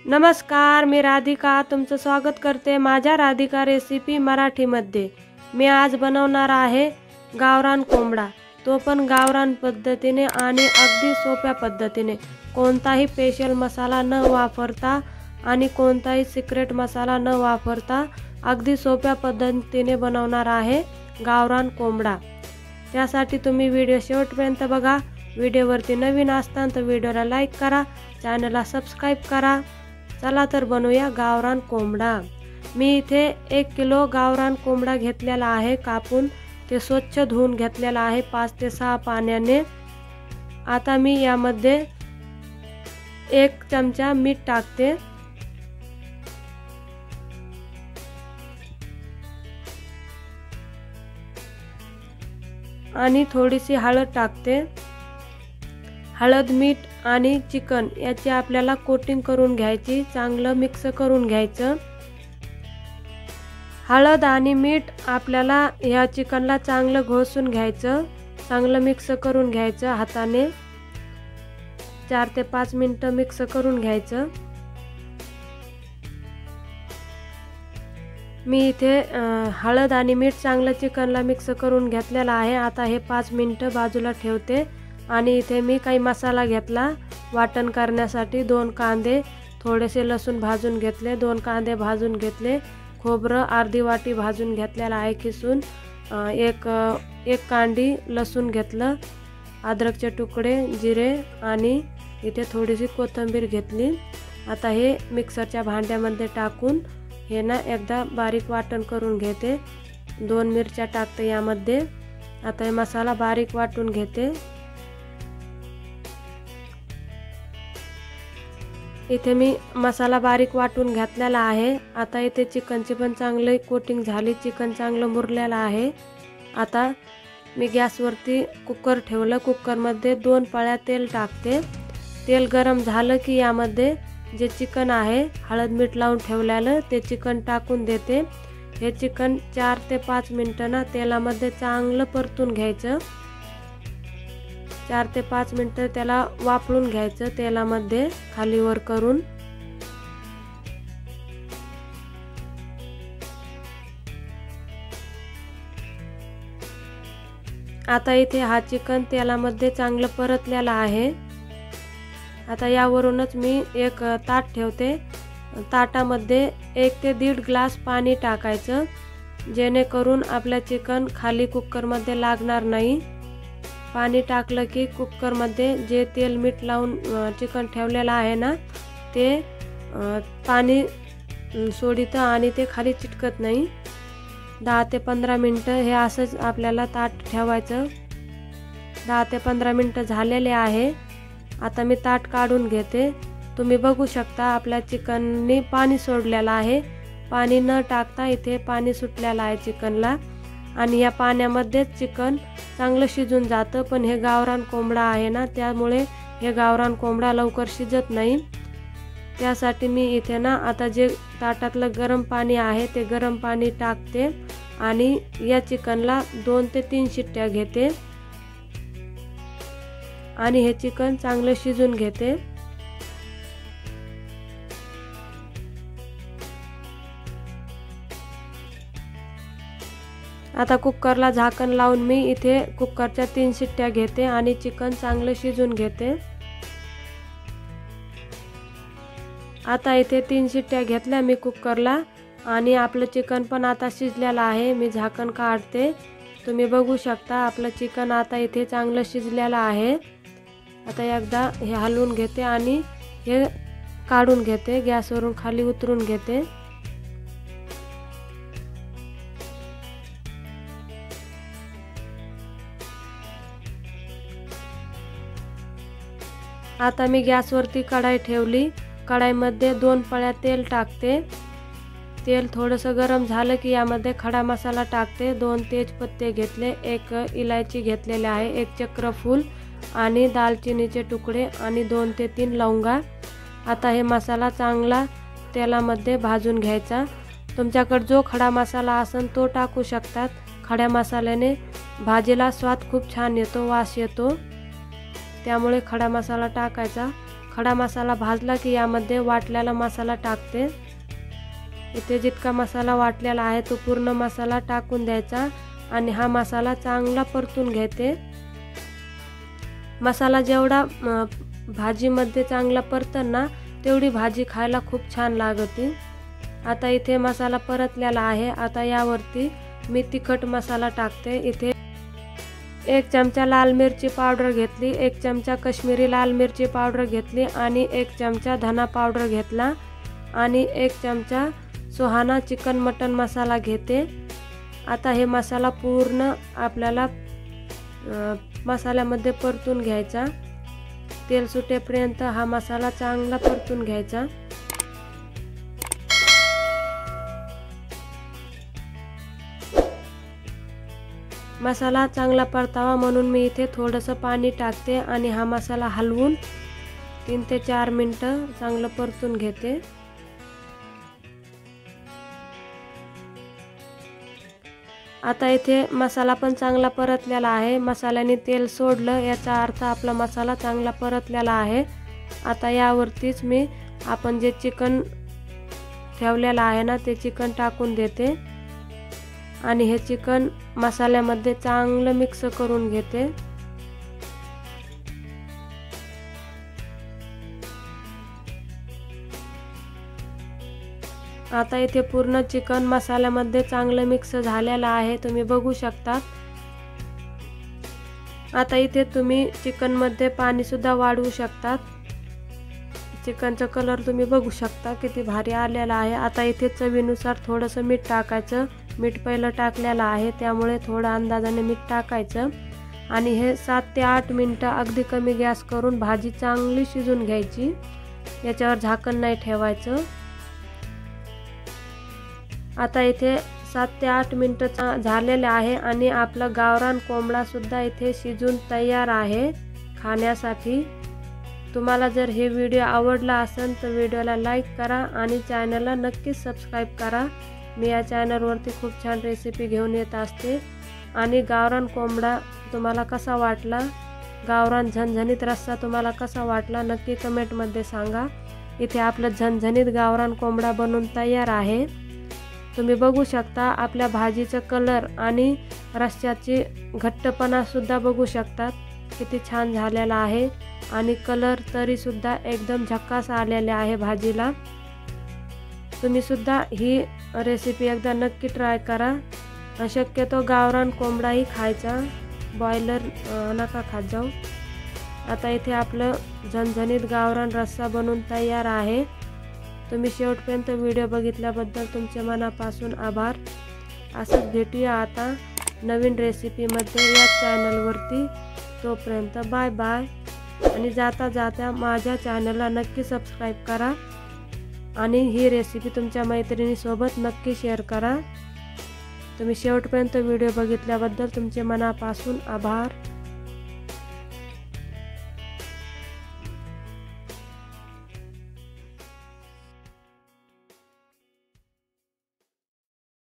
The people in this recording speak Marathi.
नमस्कार, मी राधिका तुमचं स्वागत करते माझ्या राधिका रेसिपी मराठीमध्ये। मी आज बनवणार आहे गावरान कोंबडा, तो पण गावरान पद्धतीने आणि अगदी सोप्या पद्धतीने। कोणताही स्पेशल मसाला न वापरता आणि कोणताही सिक्रेट मसाला न वापरता अगदी सोप्या पद्धतीने बनवणार आहे गावरान कोंबडा। त्यासाठी तुम्ही व्हिडिओ शेवटपर्यंत बघा। व्हिडिओवरती नवीन असताना तर व्हिडिओला लाईक करा, चॅनलला सबस्क्राइब करा। चला तर बनवूया गावरान कोंबडा। मी इथे 1 किलो गावरान कोंबडा घेतलेला आहे कापून, ते स्वच्छ धुवून घेतलेला आहे 5 ते 6 पाण्याने। आता मी यामध्ये 1 चमचा मीठ टाकते आणि थोडीशी हळद टाकते। हळद, मीठ आणि चिकन याची आपल्याला कोटिंग करून घ्यायची, चांगलं मिक्स करून घ्यायचं। हळद आणि मीठ आपल्याला या चिकनला चांगलं घोसून घ्यायचं, चांगलं मिक्स करून घ्यायचं हाताने। 4 ते 5 मिनिटं मिक्स करून घ्यायचं। मी इथे हळद आणि मीठ चांगलं चिकनला मिक्स करून घेतलेला आहे। आता हे 5 मिनिटं बाजूला ठेवते आणि इथे मी काही मसाला घेतला वाटण करण्यासाठी। 2 कांदे, थोडेसे लसूण भाजून घेतले, 2 कांदे भाजून घेतले, खोबरं अर्धी वाटी भाजून घेतलेला आहे किसून, एक कांडी लसूण घेतलं, अद्रकचे तुकडे, जिरे आणि इथे थोडीशी कोथिंबीर घेतली। आता हे मिक्सरच्या भांड्यामध्ये टाकून हे ना एकदा बारीक वाटण करून घेते। 2 मिरच्या टाकते यामध्ये। आता हे मसाला बारीक वाटून घेते। इथे मी मसाला बारीक वाटून घेतलेला आहे। आता इथे चिकनची पण चांगली कोटिंग झाली, चिकन चांगलं मुरलेलं आहे। आता मी गॅसवरती कुकर ठेवलं, कुकरमध्ये 2 पळ्या तेल टाकते। तेल गरम झालं की यामध्ये जे चिकन आहे हळद मीठ लावून ठेवलेलं ते चिकन टाकून देते। हे चिकन 4 ते 5 मिनिटं ना तेलामध्ये चांगलं परतून घ्यायचं। 4 ते 5 मिनिटं त्याला वाफळून घ्यायचं तेलामध्ये खाली वर करून। आता इथे हा चिकन तेलामध्ये चांगलं परतलेला आहे। आता यावरूनच मी एक ताट ठेवते। ताटामध्ये 1 ते 1.5 ग्लास पाणी टाकायचं, जेणेकरून आपलं चिकन खाली कुकरमध्ये लागणार नाही। पाणी टाकलं की कुकरमध्ये जे तेल मीठ लावून चिकन ठेवलेलं आहे ना ते पाणी सोडितं आणि ते खाली चिटकत नाही। 10 ते 15 मिनिटं हे असंच आपल्याला ताट ठेवायचं। 10 ते 15 मिनिटं झालेले आहे। आता मी ताट काढून घेते। तुम्ही बघू शकता आपल्या चिकननी पाणी सोडलेलं आहे। पाणी न टाकता इथे पाणी सुटलेलं आहे चिकनला आणि या पाण्यामध्येच चिकन चांगलं शिजून जातं। पण हे गावरान कोंबडा आहे ना, त्यामुळे हे गावरान कोंबडा लवकर शिजत नाही। त्यासाठी मी इथे ना आता जे ताटातलं गरम पाणी आहे ते गरम पाणी टाकते आणि या चिकनला 2 ते 3 शिट्ट्या घेते आणि हे चिकन चांगलं शिजून घेते। आता कुकरला झाकण लावून मी इथे कुकरच्या 3 शिट्ट्या घेते आणि चिकन चांगलं शिजून घेते। आता इथे 3 शिट्ट्या घेतल्या मी कुकरला आणि आपलं चिकन पण आता शिजलेलं आहे। मी झाकण काढते। तुम्ही बघू शकता आपलं चिकन आता इथे चांगलं शिजलेलं आहे। आता एकदा हे हलवून घेते आणि हे काढून घेते, गॅसवरून खाली उतरून घेते। आता मी गॅसवरती कढाई ठेवली। कढाईमध्ये 2 पळ्या तेल टाकते। तेल थोडंसं गरम झालं की यामध्ये खडा मसाला टाकते। 2 तेजपत्ते घेतले, 1 इलायची घेतलेली आहे, 1 चक्रफूल आणि दालचिनीचे तुकडे आणि 2 ते 3 लवंगा। आता हे मसाला चांगला तेलामध्ये भाजून घ्यायचा। तुमच्याकडे जो खडा मसाला असेल तो टाकू शकतात। खड्या मसाल्याने भाजीला स्वाद खूप छान येतो, वास येतो, त्यामुळे खडा मसाला टाकायचा। खडा मसाला भाजला की यामध्ये वाटलेला मसाला टाकते। इथे जितका मसाला वाटलेला आहे तो पूर्ण मसाला टाकून द्यायचा आणि हा मसाला चांगला परतून घेते। मसाला जेवढा भाजीमध्ये चांगला परतन ना तेवढी भाजी खायला खूप छान लागते। आता इथे मसाला परतलेला आहे। आता यावरती मी तिखट मसाला टाकते। इथे 1 चमचा लाल मिरची पावडर घेतली, 1 चमचा काश्मीरी लाल मिरची पावडर घेतली आणि 1 चमचा धना पावडर घेतला आणि 1 चमचा सुहाना चिकन मटन मसाला घेते। आता हे मसाला पूर्ण आपल्याला मसाल्यामध्ये परतून घ्यायचा। तेल सुटेपर्यंत हा मसाला चांगला परतून घ्यायचा। मसाला चांगला परतावा म्हणून मी इथे थोडंसं पाणी टाकते आणि हा मसाला हलवून 3 ते 4 मिनिटं चांगलं परतून घेते। आता इथे मसाला पण चांगला परतलेला आहे। मसाल्याने तेल सोडलं याचा अर्थ आपला मसाला चांगला परतलेला आहे। आता यावरतीच मी आपण जे चिकन ठेवलेलं आहे ना ते चिकन टाकून देते आणि हे चिकन मसाल्यामध्ये चांगलं मिक्स करून घेते। आता इथे पूर्ण चिकन मसाल्यामध्ये चांगलं मिक्स झालेलं आहे, तुम्ही बघू शकता। आता इथे तुम्ही चिकन मध्ये पाणी सुद्धा वाढवू शकता। चिकनचा कलर तुम्ही बघू शकता किती भारी आलेला आहे। आता इथे चवीनुसार थोडंसं मीठ टाकायचं। मीठ पहिलं टाकलेलं आहे त्यामुळे थोडं अंदाजाने मीठ टाकायचं आणि हे 7 ते 8 मिनिटं अगदी कमी गॅस करून भाजी चांगली शिजून घ्यायची। याच्यावर झाकण नाही ठेवायचं। आता इथे 7 ते 8 मिनिटं झालेले आहे आणि आपला गावरान कोंबडा सुद्धा इथे शिजून तयार आहे खाण्यासाठी। तुम्हाला जर हे व्हिडिओ आवडला असेल तर व्हिडिओला लाईक करा आणि चॅनलला नक्कीच सबस्क्राईब करा। मी या चॅनलवरती खूप छान रेसिपी घेऊन येत असते। आणि गावरान कोंबडा तुम्हाला कसा वाटला, गावरान झणझणीत रस्सा तुम्हाला कसा वाटला नक्की कमेंटमध्ये सांगा। इथे आपलं झणझणीत गावरान कोंबडा बनून तयार आहे। तुम्ही बघू शकता आपल्या भाजीचा कलर आणि रस्स्याची घट्टपणा सुद्धा बघू शकतात किती छान झालेला आहे आणि कलर तरी सुद्धा एकदम झकास आलेले आहे भाजीला। तुम्ही सुद्धा ही रेसिपी एकदा नक्की ट्राय करा। शक्यतो गावरान कोंबडाही खायचा, बॉयलर नका खात जाऊ। आता इथे आपलं झणझणीत गावरान रस्सा बनून तयार आहे। तुम्ही शेवटपर्यंत व्हिडिओ बघितल्याबद्दल तुमचे मनापासून आभार। असंच भेटूया आता नवीन रेसिपीमध्ये या चॅनलवरती। तोपर्यंत बाय बाय आणि जाता जाता माझ्या चॅनलला नक्की सबस्क्राईब करा आणि ही रेसिपी तुमच्या मैत्रिणीसोबत नक्की शेअर करा। तुम्ही शेवटपर्यंत व्हिडिओ बघितल्याबद्दल तुमचे मनापासून आभार।